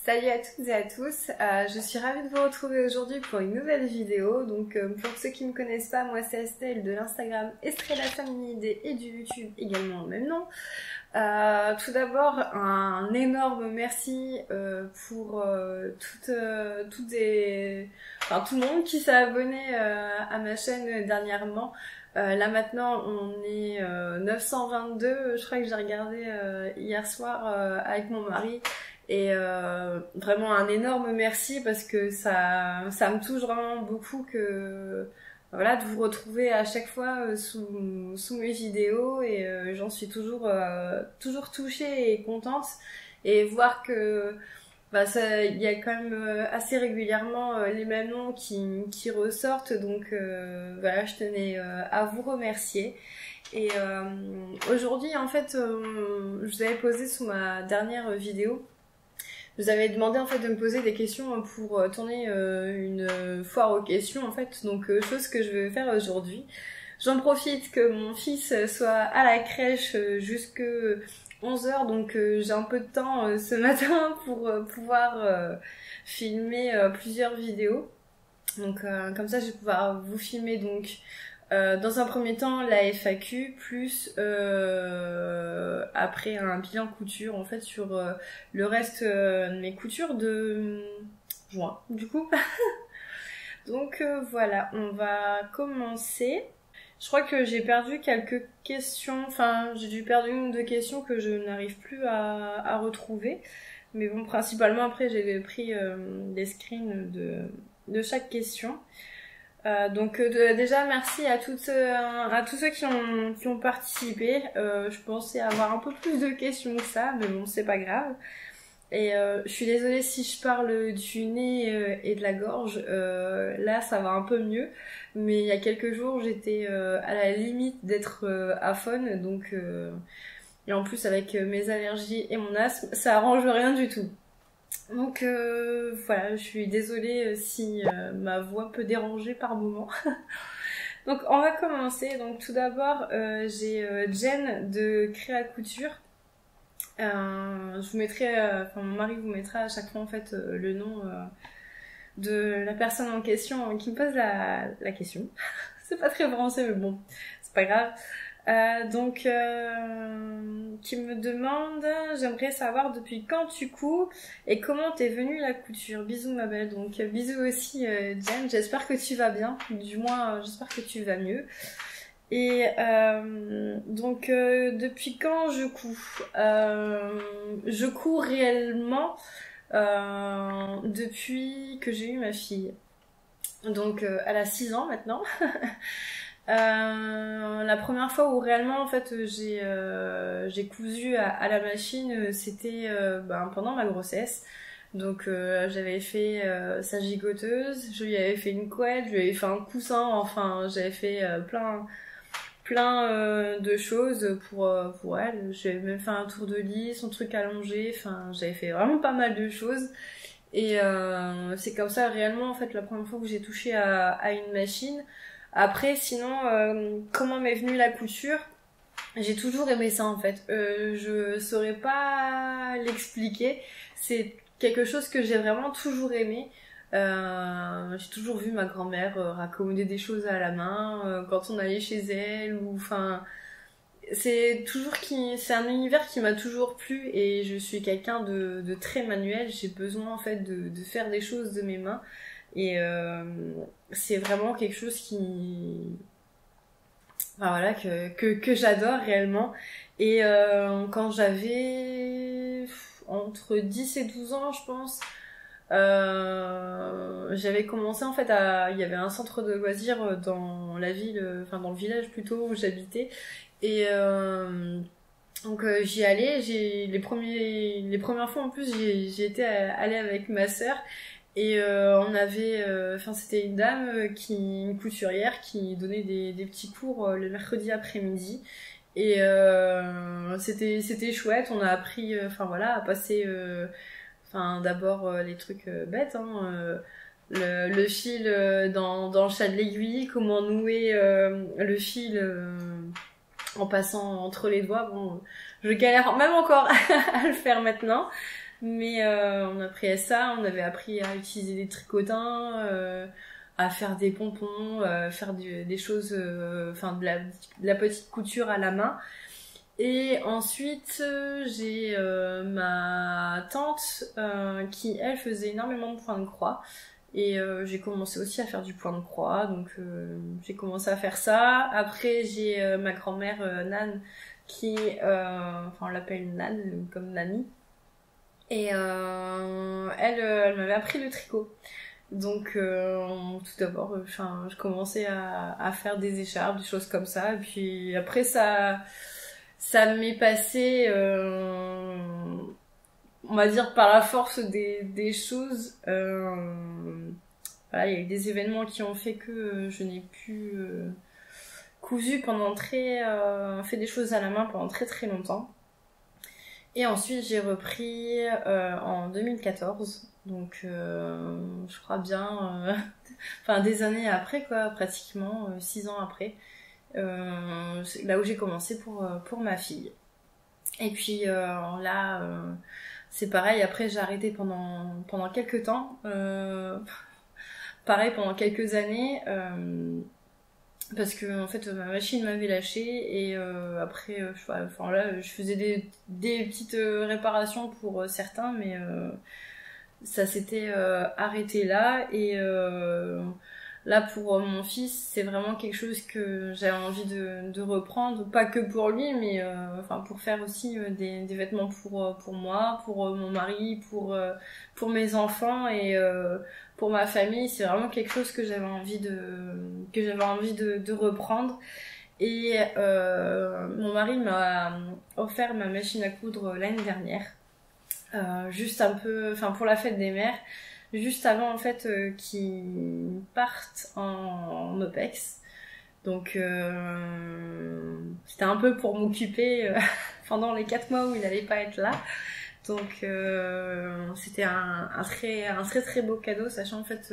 Salut à toutes et à tous, je suis ravie de vous retrouver aujourd'hui pour une nouvelle vidéo. Donc pour ceux qui ne me connaissent pas, moi c'est Estelle de l'Instagram Estrella Family et du YouTube également au même nom. Tout d'abord un énorme merci pour tout le monde qui s'est abonné à ma chaîne dernièrement. Là maintenant on est 922, je crois que j'ai regardé hier soir avec mon mari. Et vraiment un énorme merci parce que ça me touche vraiment beaucoup que voilà, de vous retrouver à chaque fois sous mes vidéos et j'en suis toujours touchée et contente, et voir que il y a quand même assez régulièrement les mêmes noms qui ressortent, donc voilà, je tenais à vous remercier. Et aujourd'hui en fait je vous avais posé sous ma dernière vidéo, je vous avais demandé en fait de me poser des questions pour tourner une foire aux questions en fait, donc chose que je vais faire aujourd'hui. J'en profite que mon fils soit à la crèche jusque 11h, donc j'ai un peu de temps ce matin pour pouvoir filmer plusieurs vidéos. Donc comme ça je vais pouvoir vous filmer donc dans un premier temps la FAQ plus après un bilan couture en fait sur le reste de mes coutures de juin du coup. Donc voilà, on va commencer. Je crois que j'ai perdu quelques questions, enfin j'ai dû perdre une ou deux questions que je n'arrive plus à retrouver, mais bon, principalement après j'ai pris des screens de chaque question. Donc déjà merci à tous ceux qui ont participé. Je pensais avoir un peu plus de questions que ça, mais bon, c'est pas grave. Et je suis désolée si je parle du nez et de la gorge. Là ça va un peu mieux, mais il y a quelques jours j'étais à la limite d'être aphone, donc et en plus avec mes allergies et mon asthme, ça arrange rien du tout. Donc voilà, je suis désolée si ma voix peut déranger par moment. Donc on va commencer. Donc tout d'abord j'ai Jen de Créa Couture. Je vous mettrai, mon mari vous mettra à chaque fois en fait le nom de la personne en question qui me pose la question. C'est pas très français mais bon, c'est pas grave. Donc qui me demande: j'aimerais savoir depuis quand tu couds et comment t'es venue la couture. Bisous ma belle. Donc bisous aussi Jen, j'espère que tu vas bien, du moins j'espère que tu vas mieux. Et donc depuis quand je couds? Je couds réellement depuis que j'ai eu ma fille. Donc elle a 6 ans maintenant. La première fois où réellement en fait j'ai cousu à la machine, c'était pendant ma grossesse. Donc j'avais fait sa gigoteuse, je lui avais fait une couette, je lui avais fait un coussin, enfin j'avais fait plein de choses pour elle. J'avais même fait un tour de lit, son truc allongé, enfin j'avais fait vraiment pas mal de choses. Et c'est comme ça réellement en fait la première fois que j'ai touché à une machine. Après sinon comment m'est venue la couture? J'ai toujours aimé ça en fait. Je saurais pas l'expliquer. C'est quelque chose que j'ai vraiment toujours aimé. J'ai toujours vu ma grand-mère raccommoder des choses à la main quand on allait chez elle, ou enfin c'est un univers qui m'a toujours plu, et je suis quelqu'un de très manuel. J'ai besoin en fait de faire des choses de mes mains, et c'est vraiment quelque chose voilà, que j'adore réellement. Et quand j'avais entre 10 et 12 ans je pense, j'avais commencé en fait il y avait un centre de loisirs dans la ville, enfin dans le village plutôt où j'habitais, et donc j'y allais. Les premières fois en plus j'y étais allée avec ma sœur, et on avait c'était une dame une couturière qui donnait des petits cours le mercredi après-midi, et c'était chouette. On a appris voilà, à passer d'abord les trucs bêtes, le fil dans le chat de l'aiguille, comment nouer le fil en passant entre les doigts. Bon, je galère même encore à le faire maintenant, Mais on appris à ça, on avait appris à utiliser des tricotins, à faire des pompons, faire des choses, enfin de la petite couture à la main. Et ensuite, j'ai ma tante qui, elle, faisait énormément de points de croix. Et j'ai commencé aussi à faire du point de croix, donc j'ai commencé à faire ça. Après, j'ai ma grand-mère Nan, qui, enfin on l'appelle Nan, comme Nani. Et elle m'avait appris le tricot. Donc tout d'abord, je commençais à faire des écharpes, des choses comme ça. Et puis après, ça m'est passé, on va dire, par la force des choses. Voilà, il y a eu des événements qui ont fait que je n'ai plus cousu fait des choses à la main pendant très très longtemps. Et ensuite j'ai repris en 2014, donc je crois bien, enfin des années après quoi, pratiquement 6 ans après, c'est là où j'ai commencé pour ma fille. Et puis là, c'est pareil, après j'ai arrêté pendant quelques temps, pareil pendant quelques années, parce que en fait ma machine m'avait lâché et après enfin là je faisais des petites réparations pour certains, mais ça s'était arrêté là. Et là pour mon fils, c'est vraiment quelque chose que j'avais envie de reprendre, pas que pour lui, mais enfin pour faire aussi des vêtements pour moi, pour mon mari, pour mes enfants et pour ma famille. C'est vraiment quelque chose que j'avais envie de reprendre. Et mon mari m'a offert ma machine à coudre l'année dernière, juste un peu, enfin pour la fête des mères, juste avant en fait qu'ils partent en OPEX. Donc c'était un peu pour m'occuper pendant les 4 mois où il n'allait pas être là. Donc c'était un très très beau cadeau, sachant en fait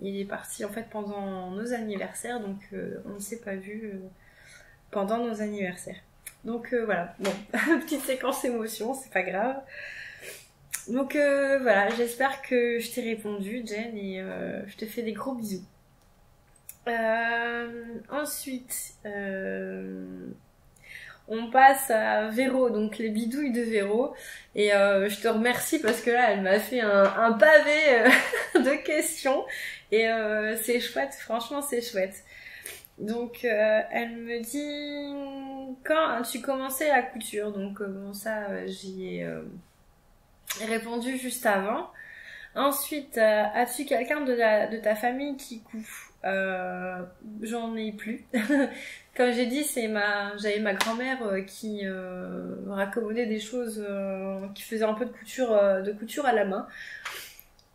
il est parti en fait pendant nos anniversaires, donc on ne s'est pas vu pendant nos anniversaires. Donc voilà, bon, petite séquence émotion, c'est pas grave. Donc voilà, j'espère que je t'ai répondu, Jen, et je te fais des gros bisous. Ensuite, on passe à Véro, donc les bidouilles de Véro. Et je te remercie parce que là, elle m'a fait un pavé de questions. Et c'est chouette, franchement, c'est chouette. Donc, elle me dit, quand tu commençais la couture? Donc, bon, ça, j'y ai répondu juste avant. Ensuite, as-tu quelqu'un de ta famille qui coud? J'en ai plus. Comme j'ai dit, j'avais ma grand-mère qui raccommodait des choses, qui faisait un peu de couture à la main.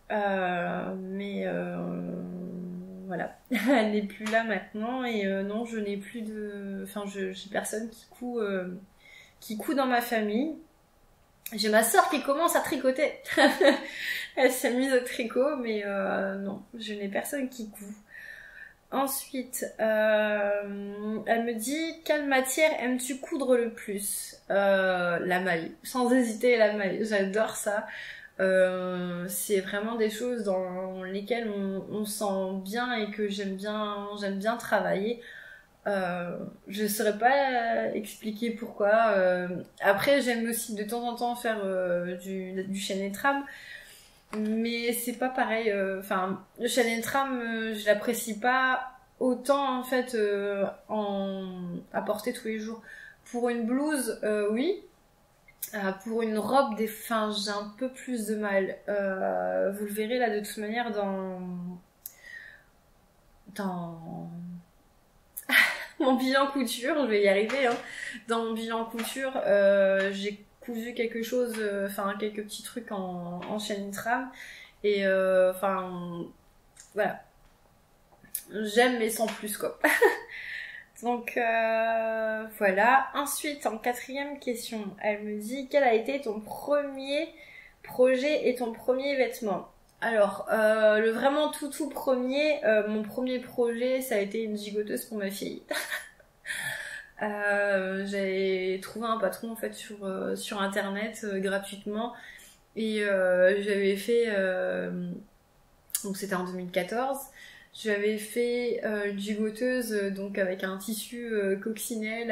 Mais voilà, elle n'est plus là maintenant et non, je n'ai plus enfin, j'ai personne qui coud dans ma famille. J'ai ma sœur qui commence à tricoter. Elle s'est mise au tricot, mais non, je n'ai personne qui coud. Ensuite, elle me dit, quelle matière aimes-tu coudre le plus? La maille. Sans hésiter, la maille. J'adore ça. C'est vraiment des choses dans lesquelles on sent bien et que j'aime bien travailler. Je saurais pas expliquer pourquoi. Après, j'aime aussi de temps en temps faire du chaîne et trame, mais c'est pas pareil. Enfin, le chaîne et trame, je l'apprécie pas autant en fait à porter tous les jours. Pour une blouse, oui. Pour une robe, enfin, j'ai un peu plus de mal. Vous le verrez là de toute manière dans mon bilan couture, je vais y arriver, hein. Dans mon bilan couture, j'ai cousu quelque chose, enfin quelques petits trucs en chaîne trame, et enfin voilà, j'aime mais sans plus quoi. Donc voilà. Ensuite, en 4e question, elle me dit, quel a été ton premier projet et ton premier vêtement? Alors, le vraiment tout premier, mon premier projet, ça a été une gigoteuse pour ma fille. J'ai trouvé un patron en fait sur internet gratuitement, Et j'avais fait, donc c'était en 2014, j'avais fait du gouteuse, donc avec un tissu coccinelle,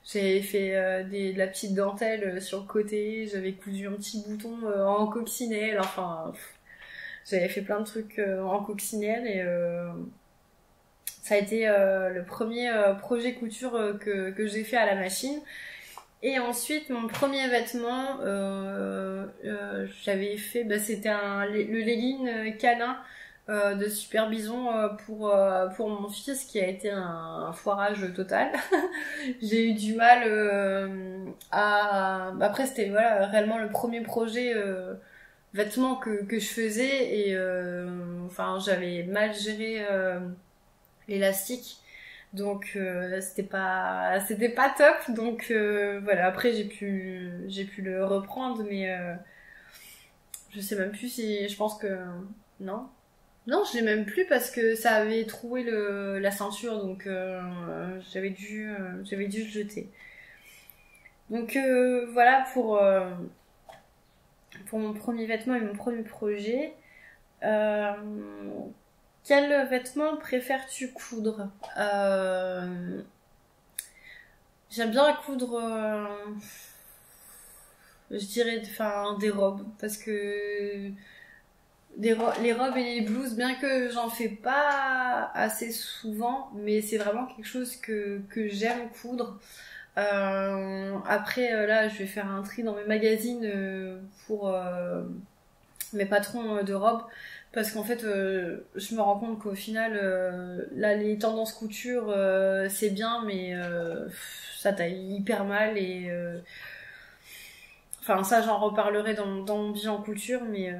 j'avais fait de la petite dentelle sur le côté, j'avais cousu un petit bouton en coccinelle, enfin, j'avais fait plein de trucs en coccinelle et ça a été le premier projet couture que j'ai fait à la machine. Et ensuite, mon premier vêtement, j'avais fait, c'était le legging canin de Super Bison pour mon fils, qui a été un foirage total. J'ai eu du mal Après, c'était voilà, réellement le premier projet vêtement que je faisais et enfin, j'avais mal géré l'élastique. Donc c'était pas top, donc voilà, après j'ai pu le reprendre, mais je sais même plus si, je pense que non, je l'ai même plus parce que ça avait troué la ceinture, donc j'avais dû le jeter. Donc voilà pour mon premier vêtement et mon premier projet. Quel vêtement préfères-tu coudre? J'aime bien coudre, je dirais, enfin, des robes, parce que les robes et les blouses, bien que j'en fais pas assez souvent, mais c'est vraiment quelque chose que j'aime coudre. Après, là, je vais faire un tri dans mes magazines pour mes patrons de robes, parce qu'en fait je me rends compte qu'au final là les tendances couture c'est bien, mais ça taille hyper mal et enfin ça j'en reparlerai dans mon vie en couture, mais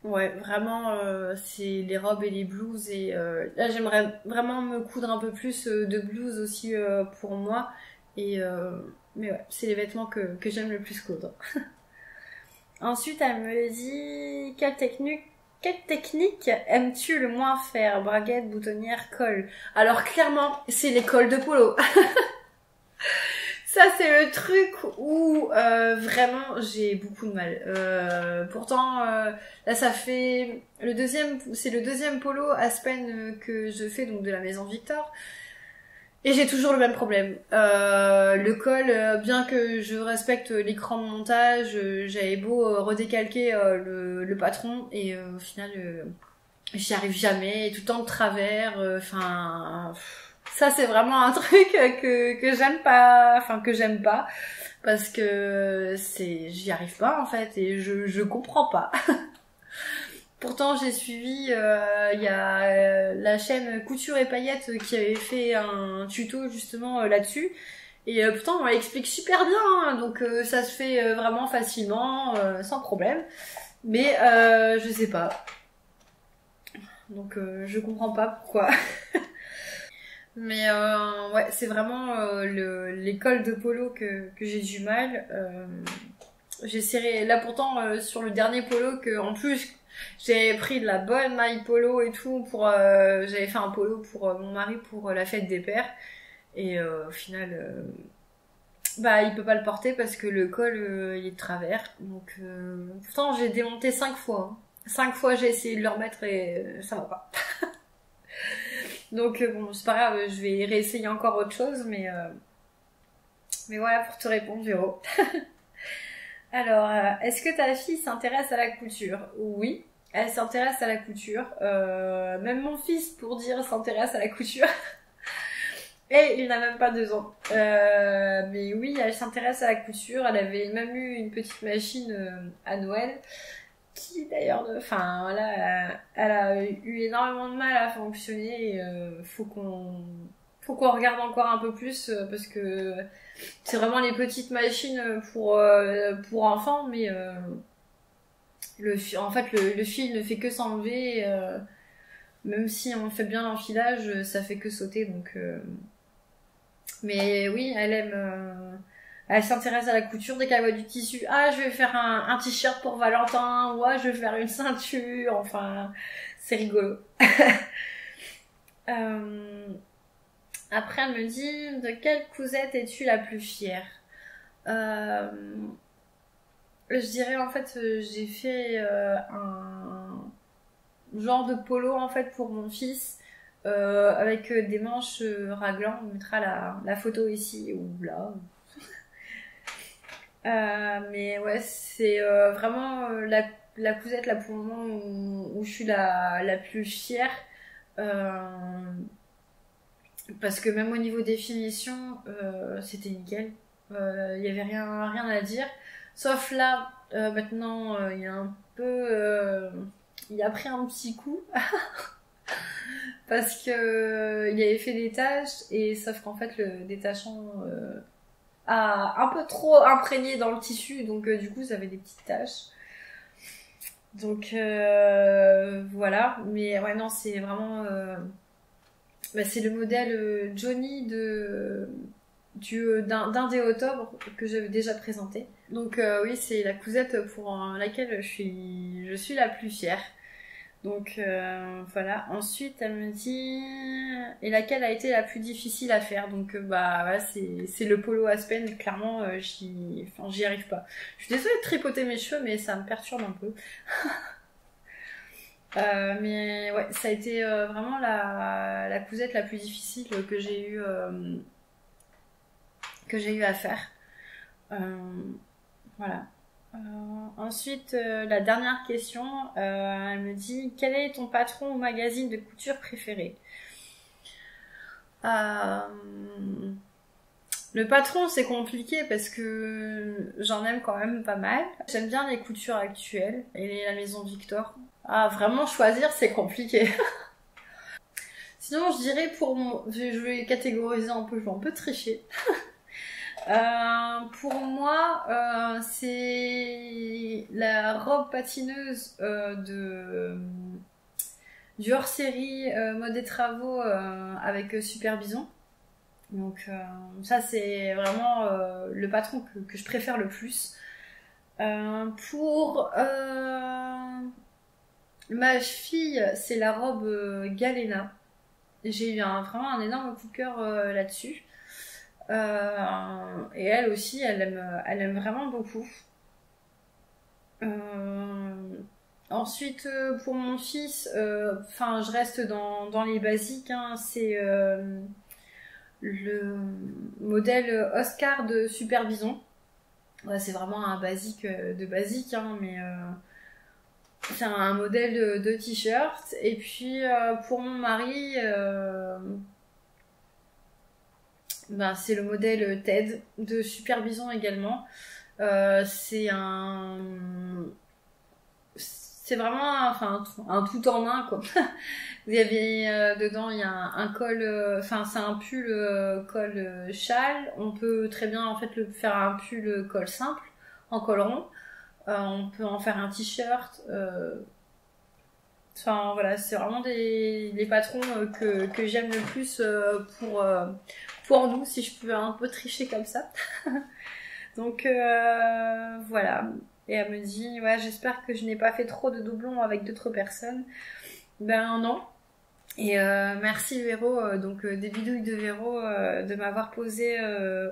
ouais vraiment c'est les robes et les blouses, et là j'aimerais vraiment me coudre un peu plus de blouses aussi pour moi, et mais ouais, c'est les vêtements que j'aime le plus coudre. Ensuite, elle me dit quelle technique aimes-tu le moins faire? Braguette, boutonnière, colle. Alors clairement, c'est les colles de polo. Ça, c'est le truc où vraiment j'ai beaucoup de mal. Pourtant, là, c'est le deuxième polo Aspen que je fais, donc de la maison Victor. Et j'ai toujours le même problème. Le col, bien que je respecte l'écran de montage, j'avais beau redécalquer le patron, et au final, j'y arrive jamais, tout le temps de travers. Enfin, ça c'est vraiment un truc que j'aime pas, enfin que j'aime pas, parce que j'y arrive pas en fait, et je comprends pas. Pourtant, j'ai suivi, il y a la chaîne Couture et Paillettes qui avait fait un tuto justement là-dessus. Et pourtant, on l'explique super bien, hein, donc ça se fait vraiment facilement, sans problème. Mais je sais pas. Donc je comprends pas pourquoi. Mais ouais, c'est vraiment l'école de polo que j'ai du mal. J'essaierai là pourtant sur le dernier polo, que en plus j'avais pris de la bonne maille polo et tout pour j'avais fait un polo pour mon mari pour la fête des pères, et au final bah il peut pas le porter parce que le col il est de travers, donc pourtant j'ai démonté 5 fois, hein. 5 fois j'ai essayé de le remettre et ça va pas. Donc bon, c'est pas grave, je vais réessayer encore autre chose, mais voilà pour te répondre, Véro. Alors, est-ce que ta fille s'intéresse à la couture? Oui, elle s'intéresse à la couture. Même mon fils, pour dire, s'intéresse à la couture. Et il n'a même pas 2 ans. Mais oui, elle s'intéresse à la couture. Elle avait même eu une petite machine à Noël, qui d'ailleurs, enfin là, elle a eu énormément de mal à fonctionner. Et faut qu'on regarde encore un peu plus, parce que c'est vraiment les petites machines pour enfants, mais en fait le fil ne fait que s'enlever, même si on fait bien l'enfilage, ça fait que sauter, donc mais oui, elle s'intéresse à la couture. Dès qu'elle voit du tissu, ah je vais faire un t-shirt pour Valentin, ou ah je vais faire une ceinture, enfin c'est rigolo. Après elle me dit, de quelle cousette es-tu la plus fière? Euh, je dirais en fait, j'ai fait un genre de polo en fait pour mon fils avec des manches raglan. On mettra la photo ici ou là. Mais ouais, c'est vraiment la cousette là pour le moment où je suis la plus fière. Euh, Parce que même au niveau définition, c'était nickel. Il y avait rien à dire. Sauf là, maintenant, il y a un peu... il a pris un petit coup. Parce que il avait fait des taches. Et sauf qu'en fait, le détachant a un peu trop imprégné dans le tissu. Donc du coup, ça avait des petites taches. Donc voilà. Mais ouais, non, c'est vraiment... bah, c'est le modèle Johnny d'un des octobre que j'avais déjà présenté. Donc oui, c'est la cousette pour laquelle je suis la plus fière. Donc voilà. Ensuite, elle me dit et laquelle a été la plus difficile à faire. Donc bah voilà, c'est le polo Aspen. Clairement, j'y arrive pas. Je suis désolée de tripoter mes cheveux, mais ça me perturbe un peu. Mais ouais, ça a été vraiment la cousette la plus difficile que j'ai eu à faire. Voilà. Ensuite, la dernière question, elle me dit quel est ton patron ou magazine de couture préféré? Le patron, c'est compliqué parce que j'en aime quand même pas mal. J'aime bien les coutures actuelles et la maison Victor. Ah, vraiment choisir, c'est compliqué. Sinon, je dirais je vais catégoriser un peu, je vais un peu tricher. Pour moi, c'est la robe patineuse du hors-série mode et travaux avec Super Bison. Donc ça, c'est vraiment le patron que je préfère le plus. Pour ma fille, c'est la robe Galena. J'ai eu vraiment un énorme coup de cœur là-dessus. Et elle aussi, elle aime vraiment beaucoup. Ensuite, pour mon fils, je reste dans les basiques. Hein, c'est le modèle Oscar de Super Bison. Ouais, c'est vraiment un basique de basique, hein, mais c'est un modèle de t-shirt. Et puis pour mon mari, c'est le modèle TED de Super Bison également. C'est vraiment un tout en un quoi. Il y avait dedans il y a un col, c'est un pull col châle. On peut très bien en fait le faire un pull col simple en col rond. On peut en faire un t-shirt. Voilà, c'est vraiment les patrons que j'aime le plus pour nous, si je peux un peu tricher comme ça. Donc voilà. Et elle me dit, ouais, j'espère que je n'ai pas fait trop de doublons avec d'autres personnes. Ben non. Et merci Véro, donc des bidouilles de Véro, de m'avoir posé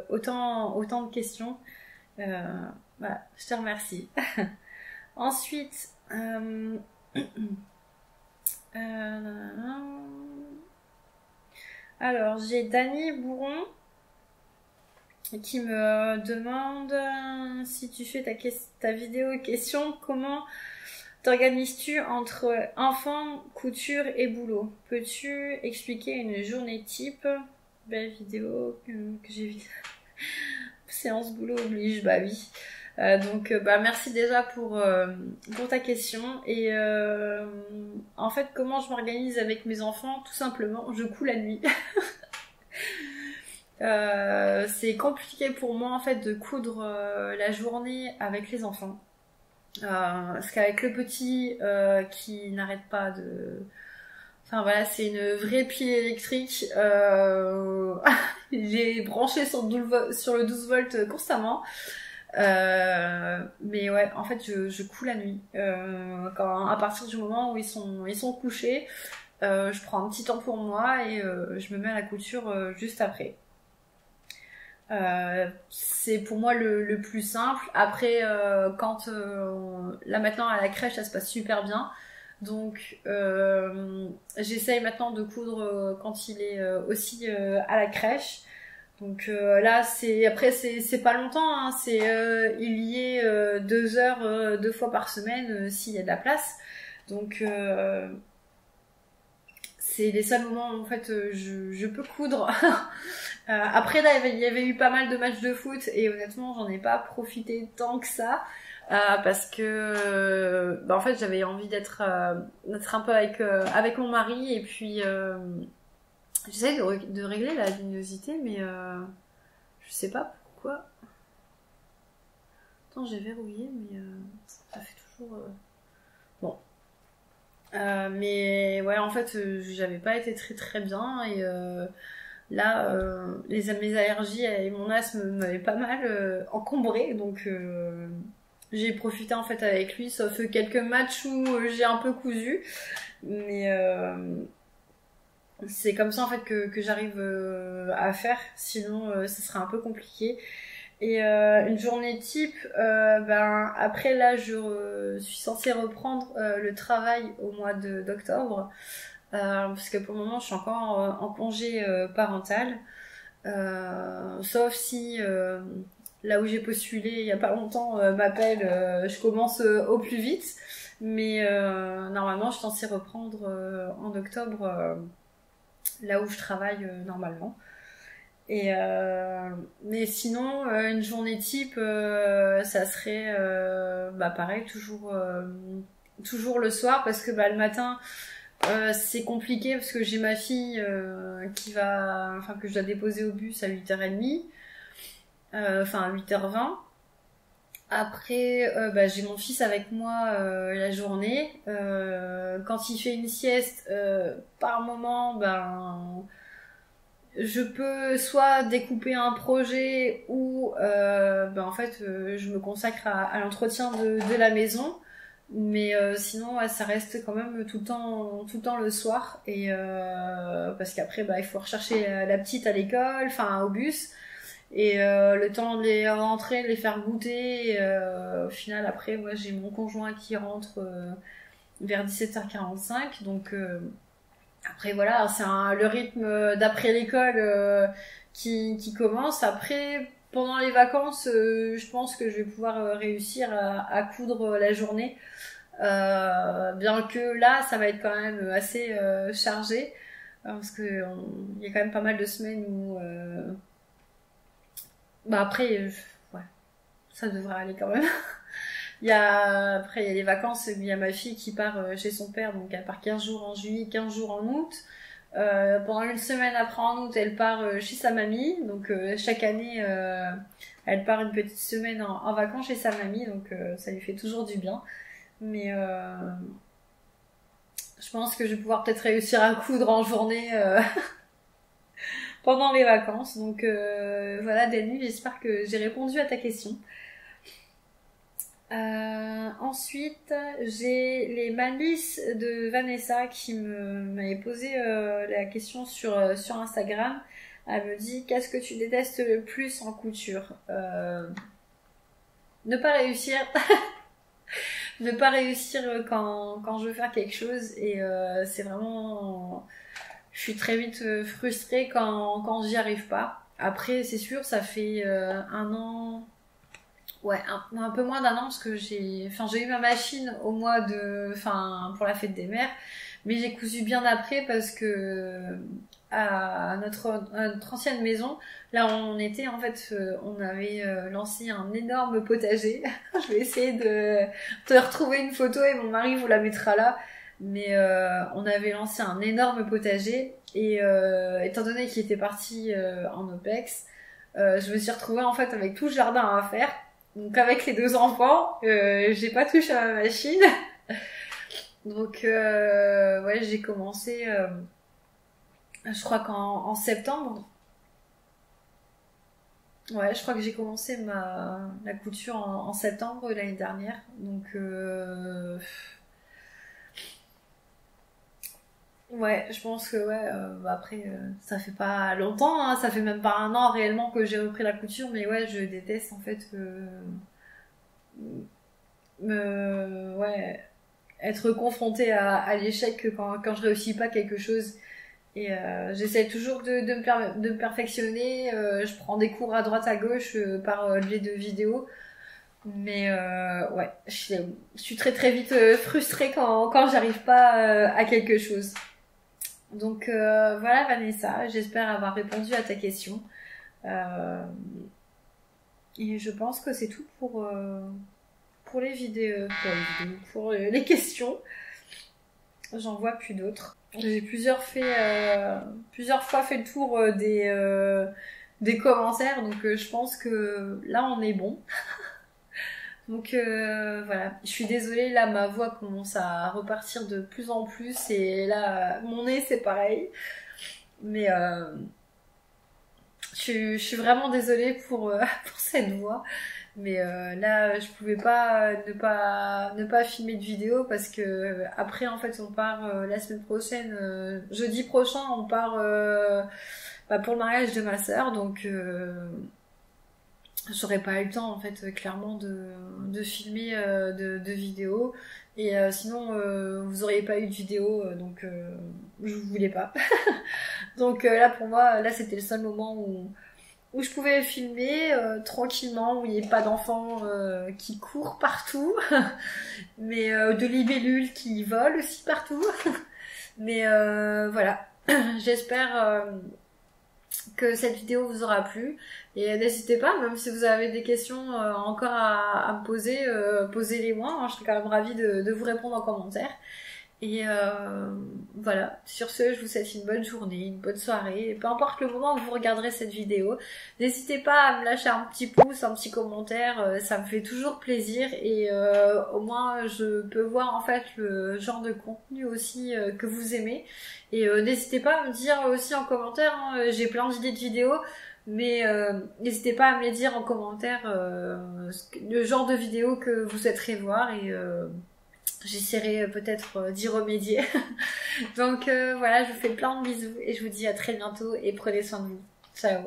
autant de questions. Voilà, je te remercie. Ensuite, alors j'ai Dany Bourron qui me demande si tu fais ta vidéo question, comment t'organises-tu entre enfants, couture et boulot? Peux-tu expliquer une journée type? Belle vidéo que j'ai vue. Séance boulot oblige, bah oui. Donc merci déjà pour ta question. Et en fait, comment je m'organise avec mes enfants? Tout simplement, je couds la nuit. C'est compliqué pour moi en fait de coudre la journée avec les enfants. Parce qu'avec le petit qui n'arrête pas de... Enfin voilà, c'est une vraie pile électrique. J'ai branché sur le 12 volts constamment. Mais ouais, en fait, je couds la nuit. À partir du moment où ils sont couchés, je prends un petit temps pour moi et je me mets à la couture juste après. C'est pour moi le plus simple. Après, quand là maintenant à la crèche, ça se passe super bien. Donc j'essaye maintenant de coudre quand il est aussi à la crèche. Donc là c'est pas longtemps, hein, il y est 2 heures 2 fois par semaine s'il y a de la place. Donc c'est les seuls moments où en fait je peux coudre. Après là il y avait eu pas mal de matchs de foot et honnêtement j'en ai pas profité tant que ça. Parce que en fait j'avais envie d'être un peu avec mon mari et puis j'essaie de régler la luminosité mais je sais pas pourquoi. Attends, j'ai verrouillé mais ça fait toujours bon. Mais ouais en fait j'avais pas été très très bien et là mes allergies et mon asthme m'avaient pas mal encombré donc j'ai profité en fait avec lui, sauf quelques matchs où j'ai un peu cousu. Mais c'est comme ça en fait que j'arrive à faire. Sinon, ce serait un peu compliqué. Et une journée type, après là, je suis censée reprendre le travail au mois d'octobre. Parce que pour le moment, je suis encore en congé parental. Sauf si là où j'ai postulé il y a pas longtemps m'appelle, je commence au plus vite. Mais normalement, je suis censée reprendre en octobre là où je travaille normalement. Et mais sinon, une journée type, ça serait pareil, toujours le soir parce que le matin. C'est compliqué parce que j'ai ma fille que je dois déposer au bus à 8h30, à 8h20. Après, j'ai mon fils avec moi la journée. Quand il fait une sieste, par moment, je peux soit découper un projet ou en fait, je me consacre à l'entretien de la maison. Mais sinon ça reste quand même tout le temps le soir et parce qu'après il faut rechercher la petite à l'école, enfin au bus et le temps de les rentrer, de les faire goûter au final après moi j'ai mon conjoint qui rentre vers 17h45 donc après voilà c'est le rythme d'après l'école qui commence. Après pendant les vacances je pense que je vais pouvoir réussir à coudre la journée. Bien que là ça va être quand même assez chargé parce que il y a quand même pas mal de semaines où après ouais ça devrait aller quand même. Après il y a les vacances, il y a ma fille qui part chez son père donc elle part 15 jours en juillet, 15 jours en août. Pendant une semaine après en août elle part chez sa mamie donc chaque année elle part une petite semaine en vacances chez sa mamie donc ça lui fait toujours du bien. Mais je pense que je vais pouvoir peut-être réussir à coudre en journée pendant les vacances. Donc voilà Dani, j'espère que j'ai répondu à ta question. Ensuite, j'ai les malices de Vanessa qui m'avait posé la question sur Instagram. Elle me dit qu'est-ce que tu détestes le plus en couture ne pas réussir. Ne pas réussir quand je veux faire quelque chose et c'est vraiment je suis très vite frustrée quand j'y arrive pas. Après c'est sûr ça fait 1 an un peu moins d'1 an parce que j'ai eu ma machine au mois pour la fête des mères mais j'ai cousu bien après parce que à notre ancienne maison là on était en fait on avait lancé un énorme potager. Je vais essayer de retrouver une photo et mon mari vous la mettra là mais on avait lancé un énorme potager et étant donné qu'il était parti en OPEX je me suis retrouvée en fait avec tout le jardin à faire donc avec les 2 enfants j'ai pas touché à ma machine donc ouais j'ai commencé je crois qu'en septembre. Ouais, je crois que j'ai commencé la couture en septembre l'année dernière. Donc Ouais, je pense que ouais, après, ça fait pas longtemps, hein, ça fait même pas un an réellement que j'ai repris la couture, mais ouais, je déteste en fait ouais, être confrontée à l'échec quand je réussis pas quelque chose. Et j'essaie toujours de me perfectionner, je prends des cours à droite à gauche par le biais de vidéos. Mais ouais, je suis très très vite frustrée quand j'arrive pas à quelque chose. Donc voilà Vanessa, j'espère avoir répondu à ta question. Euh, et je pense que c'est tout pour les vidéos, pour les questions. J'en vois plus d'autres. J'ai plusieurs fois fait le tour des commentaires, donc je pense que là on est bon. Donc voilà, je suis désolée, là ma voix commence à repartir de plus en plus et là mon nez c'est pareil. Mais je suis vraiment désolée pour cette voix. Mais là je pouvais pas ne pas filmer de vidéo parce que après en fait on part la semaine prochaine, jeudi prochain on part pour le mariage de ma sœur, donc j'aurais pas eu le temps en fait clairement de filmer de vidéos et sinon vous auriez pas eu de vidéo donc je voulais pas. Donc là pour moi là c'était le seul moment où je pouvais filmer tranquillement, où il n'y ait pas d'enfants qui courent partout, mais de libellules qui volent aussi partout. Mais voilà, j'espère que cette vidéo vous aura plu. Et n'hésitez pas, même si vous avez des questions encore à me poser, posez-les moi, hein, je serais quand même ravie de vous répondre en commentaire. Et voilà, sur ce, je vous souhaite une bonne journée, une bonne soirée, et peu importe le moment où vous regarderez cette vidéo, n'hésitez pas à me lâcher un petit pouce, un petit commentaire, ça me fait toujours plaisir et au moins je peux voir en fait le genre de contenu aussi que vous aimez. Et n'hésitez pas à me dire aussi en commentaire, hein, j'ai plein d'idées de vidéos, mais n'hésitez pas à me les dire en commentaire le genre de vidéo que vous souhaiterez voir et j'essaierai peut-être d'y remédier. Donc voilà, je vous fais plein de bisous et je vous dis à très bientôt et prenez soin de vous. Ciao.